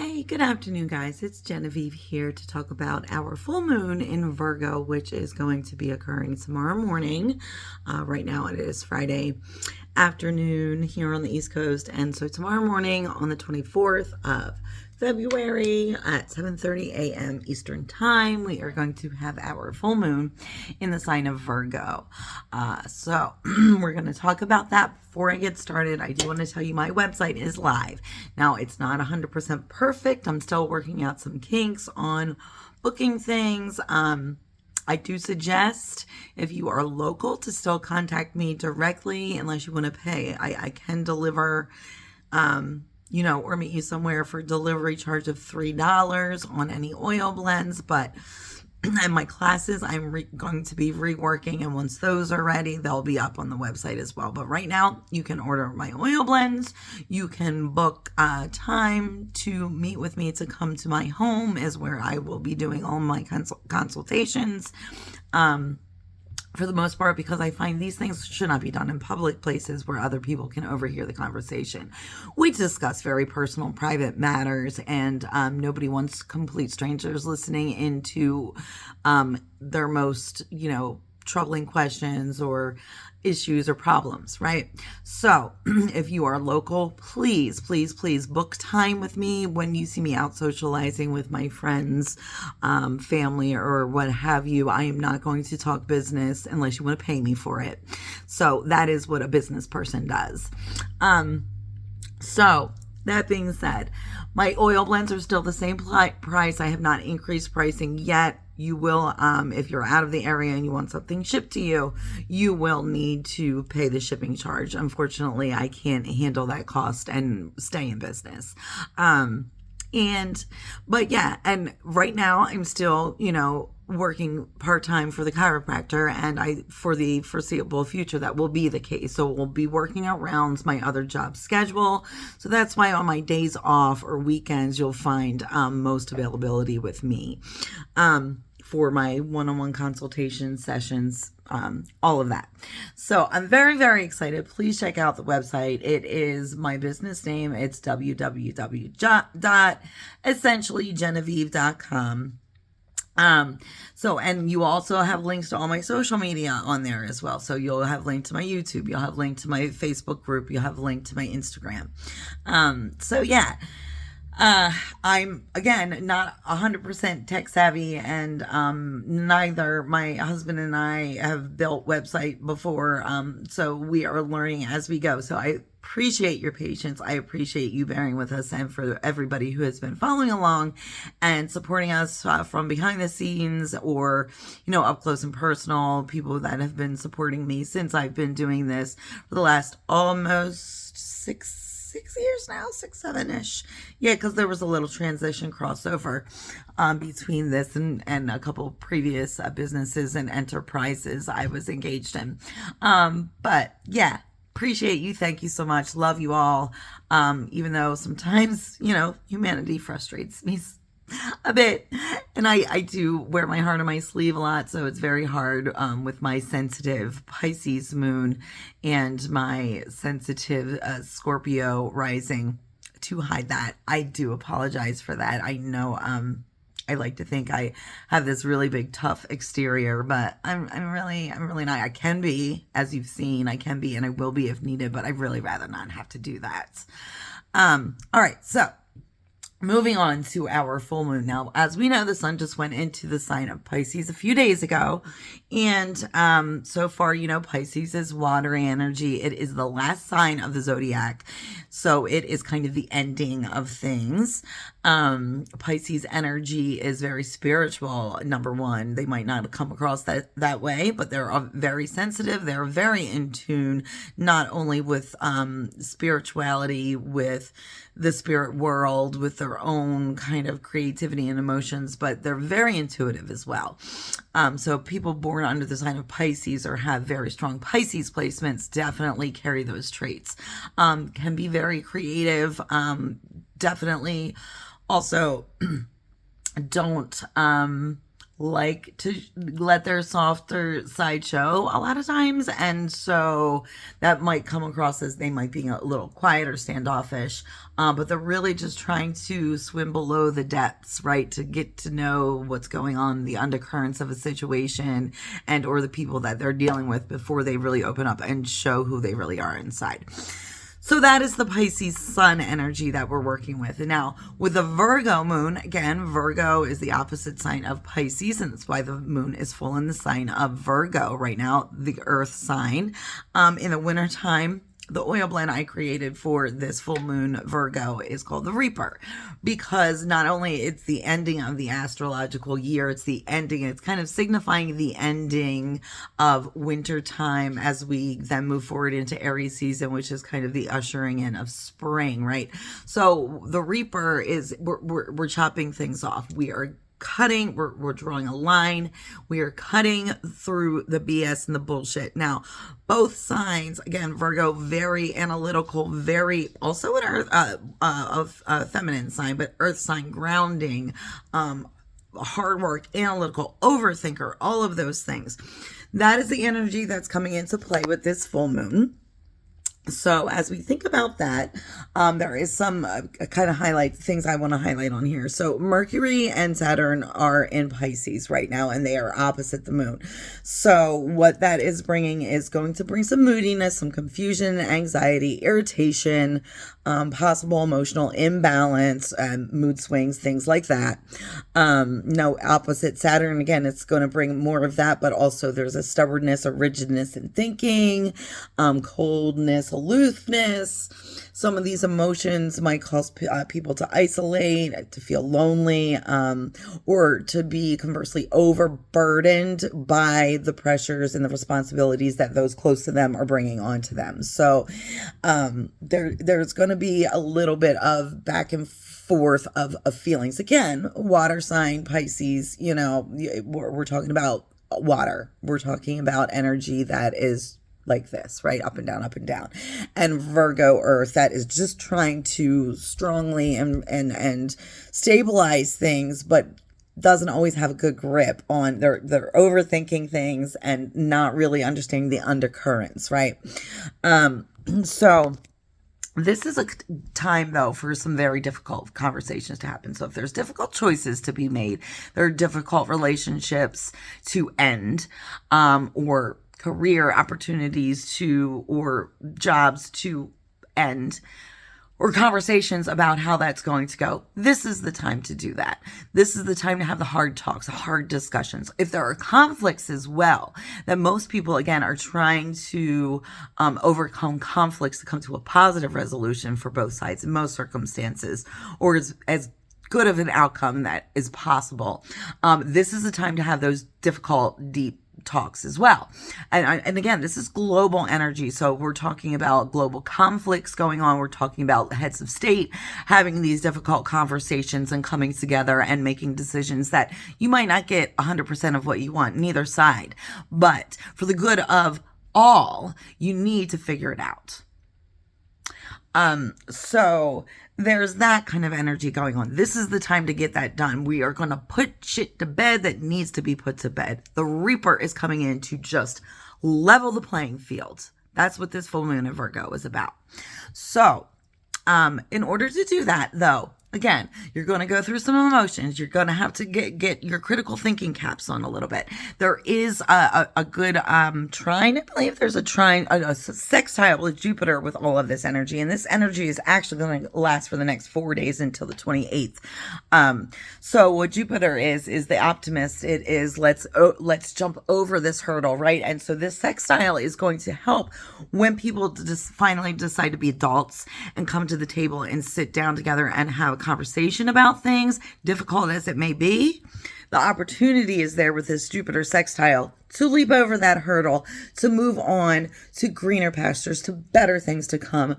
Hey, good afternoon, guys. It's Genevieve here to talk about our full moon in Virgo, which is going to be occurring tomorrow morning. Right now, it is Friday afternoon here on the East Coast, and so tomorrow morning on the 24th of February at 7:30 a.m. Eastern Time, we are going to have our full moon in the sign of Virgo. So we're going to talk about that. Before I get started, I do want to tell you my website is live. Now, it's not 100% perfect. I'm still working out some kinks on booking things. I do suggest, if you are local, to still contact me directly unless you want to pay. I can deliver, or meet you somewhere for delivery charge of $3 on any oil blends. But and my classes, I'm going to be reworking, and once those are ready, they'll be up on the website as well. But right now, you can order my oil blends. You can book time to meet with me to come to my home, is where I will be doing all my consultations. For the most part, because I find these things should not be done in public places where other people can overhear the conversation. We discuss very personal, private matters, and nobody wants complete strangers listening into their most, troubling questions or issues or problems, right? So if you are local, please book time with me when you see me out socializing with my friends, family, or what have you. I am not going to talk business unless you want to pay me for it. So that is what a business person does. So that being said, my oil blends are still the same price. I have not increased pricing yet. You will, if you're out of the area and you want something shipped to you, you will need to pay the shipping charge. Unfortunately, I can't handle that cost and stay in business. But and right now I'm still, working part-time for the chiropractor, and for the foreseeable future, that will be the case. So we'll be working around my other job schedule. So that's why on my days off or weekends, you'll find most availability with me for my one-on-one consultation sessions, all of that. So I'm very, very excited. Please check out the website. It is my business name. It's www.essentiallygenevieve.com. And you also have links to all my social media on there as well. So you'll have link to my YouTube, you'll have link to my Facebook group, you'll have link to my Instagram. I'm, again, not 100% tech savvy, and neither my husband and I have built website before, so we are learning as we go. So I appreciate your patience. I appreciate you bearing with us, and for everybody who has been following along and supporting us from behind the scenes, or, up close and personal, people that have been supporting me since I've been doing this for the last almost 6 years now, 7-ish. Yeah, because there was a little transition crossover between this and a couple previous businesses and enterprises I was engaged in. But yeah, appreciate you. Thank you so much. Love you all. Even though sometimes, humanity frustrates me a bit, and I do wear my heart on my sleeve a lot, so it's very hard with my sensitive Pisces moon and my sensitive Scorpio rising to hide that. I do apologize for that. I know I like to think I have this really big tough exterior, but I'm really not. I can be, as you've seen, I can be, and I will be if needed, but I'd really rather not have to do that. All right, so moving on to our full moon. Now, as we know, the sun just went into the sign of Pisces a few days ago. And so far, Pisces is watery energy. It is the last sign of the zodiac. So it is kind of the ending of things. Pisces energy is very spiritual, number one. They might not come across that way, but they're very sensitive. They're very in tune, not only with spirituality, with the spirit world, with their own kind of creativity and emotions, but they're very intuitive as well. So people born under the sign of Pisces or have very strong Pisces placements definitely carry those traits. Can be very creative, definitely also don't like to let their softer side show a lot of times. And so that might come across as they might be a little quiet or standoffish. But they're really just trying to swim below the depths, right? To get to know what's going on, the undercurrents of a situation and or the people that they're dealing with before they really open up and show who they really are inside. So that is the Pisces sun energy that we're working with. And now with the Virgo moon, again, Virgo is the opposite sign of Pisces, and that's why the moon is full in the sign of Virgo right now, the earth sign. In the wintertime, the oil blend I created for this full moon Virgo is called the Reaper, because not only it's the ending of the astrological year, it's the ending, it's kind of signifying the ending of winter time as we then move forward into Aries season, which is kind of the ushering in of spring, right? So the Reaper is, we're chopping things off. We are cutting, we're drawing a line, we are cutting through the BS and the bullshit. Now both signs, again, Virgo, very analytical, very also an earth of feminine sign, but earth sign, grounding, hard work, analytical, overthinker, all of those things. That is the energy that's coming into play with this full moon. So as we think about that, there is some kind of highlight things I want to highlight on here. So Mercury and Saturn are in Pisces right now, and they are opposite the moon. So what that is bringing is going to bring some moodiness, some confusion, anxiety, irritation, possible emotional imbalance, mood swings, things like that. No, opposite Saturn, again, it's going to bring more of that, but also there's a stubbornness, a rigidness in thinking, coldness, aloofness. Some of these emotions might cause people to isolate, to feel lonely, or to be conversely overburdened by the pressures and the responsibilities that those close to them are bringing onto them. So there's going to be a little bit of back and forth of feelings. Again, water sign, Pisces, you know, we're talking about water. We're talking about energy that is like this, right? Up and down, up and down. And Virgo earth, that is just trying to strongly and stabilize things, but doesn't always have a good grip on, they're overthinking things and not really understanding the undercurrents, right? So this is a time, though, for some very difficult conversations to happen. So if there's difficult choices to be made, there are difficult relationships to end, or career opportunities to, or jobs to end, or conversations about how that's going to go. This is the time to do that. This is the time to have the hard talks, hard discussions. If there are conflicts as well, that most people, again, are trying to overcome conflicts to come to a positive resolution for both sides in most circumstances, or as good of an outcome that is possible. This is the time to have those difficult, deep talks as well. And again, this is global energy. So we're talking about global conflicts going on. We're talking about heads of state having these difficult conversations and coming together and making decisions that you might not get 100% of what you want, neither side. But for the good of all, you need to figure it out. So there's that kind of energy going on. This is the time to get that done. We are going to put shit to bed that needs to be put to bed. The Reaper is coming in to just level the playing field. That's what this full moon in Virgo is about. So, in order to do that, though, again, you're going to go through some emotions. You're going to have to get your critical thinking caps on a little bit. There is a good trine. I believe there's a trine, a sextile with Jupiter with all of this energy. And this energy is actually going to last for the next 4 days until the 28th. So what Jupiter is the optimist. It is let's jump over this hurdle, right? And so this sextile is going to help when people just finally decide to be adults and come to the table and sit down together and have a conversation about things, difficult as it may be. The opportunity is there with this Jupiter sextile to leap over that hurdle, to move on to greener pastures, to better things to come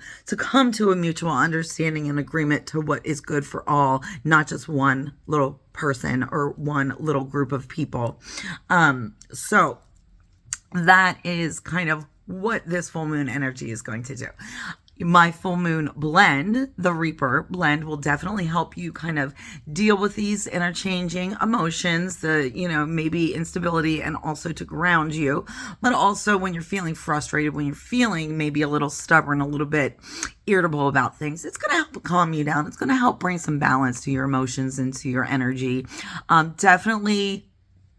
to a mutual understanding and agreement to what is good for all, not just one little person or one little group of people. So that is kind of what this full moon energy is going to do. my full moon blend, the Reaper blend, will definitely help you kind of deal with these interchanging emotions, the, maybe instability, and also to ground you. But also when you're feeling frustrated, when you're feeling maybe a little stubborn, a little bit irritable about things, it's going to help calm you down. It's going to help bring some balance to your emotions and to your energy.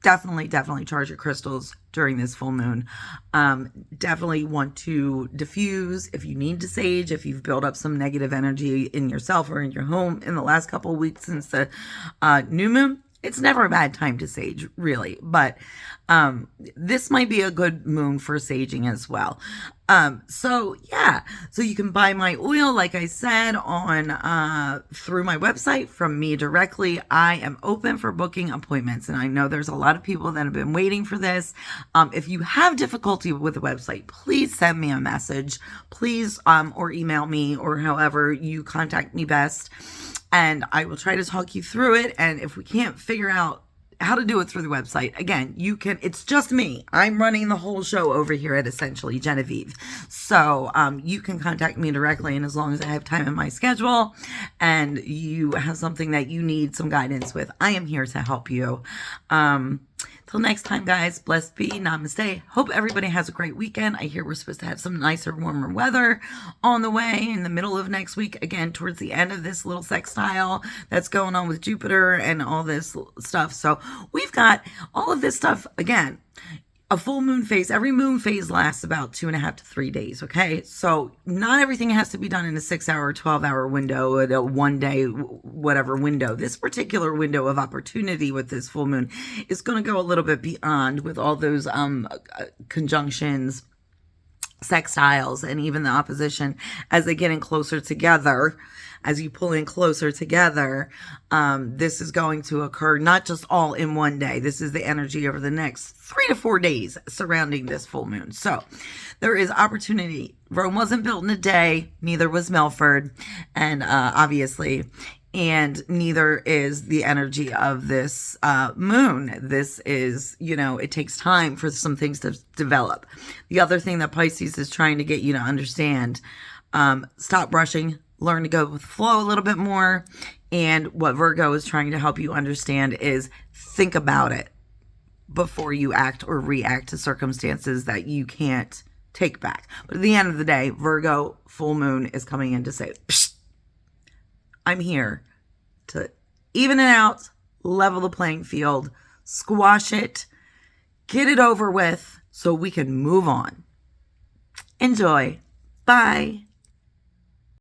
Definitely charge your crystals during this full moon. Definitely want to diffuse if you need to sage, if you've built up some negative energy in yourself or in your home in the last couple of weeks since the new moon. It's never a bad time to sage, really, but this might be a good moon for saging as well. So you can buy my oil, like I said, on through my website from me directly. I am open for booking appointments, and I know there's a lot of people that have been waiting for this. If you have difficulty with the website, please send me a message, please, or email me, or however you contact me best, and I will try to talk you through it. And if we can't figure out how to do it through the website, again, it's just me. I'm running the whole show over here at Essentially Genevieve. So you can contact me directly, and as long as I have time in my schedule and you have something that you need some guidance with, I am here to help you. Till next time, guys, blessed be, namaste. Hope everybody has a great weekend. I hear we're supposed to have some nicer, warmer weather on the way in the middle of next week. Again, towards the end of this little sextile that's going on with Jupiter and all this stuff. So we've got all of this stuff, again, a full moon phase. Every moon phase lasts about 2.5 to 3 days. Okay. So not everything has to be done in a 6-hour, 12-hour window, a 1 day, whatever window. This particular window of opportunity with this full moon is going to go a little bit beyond with all those, conjunctions, sextiles, and even the opposition as they get in closer together. As you pull in closer together, this is going to occur not just all in one day. This is the energy over the next 3 to 4 days surrounding this full moon. So there is opportunity. Rome wasn't built in a day. Neither was Milford. And obviously, and neither is the energy of this moon. This is, it takes time for some things to develop. The other thing that Pisces is trying to get you to understand, stop rushing. Learn to go with flow a little bit more. And what Virgo is trying to help you understand is think about it before you act or react to circumstances that you can't take back. But at the end of the day, Virgo full moon is coming in to say, psst, I'm here to even it out, level the playing field, squash it, get it over with so we can move on. Enjoy. Bye.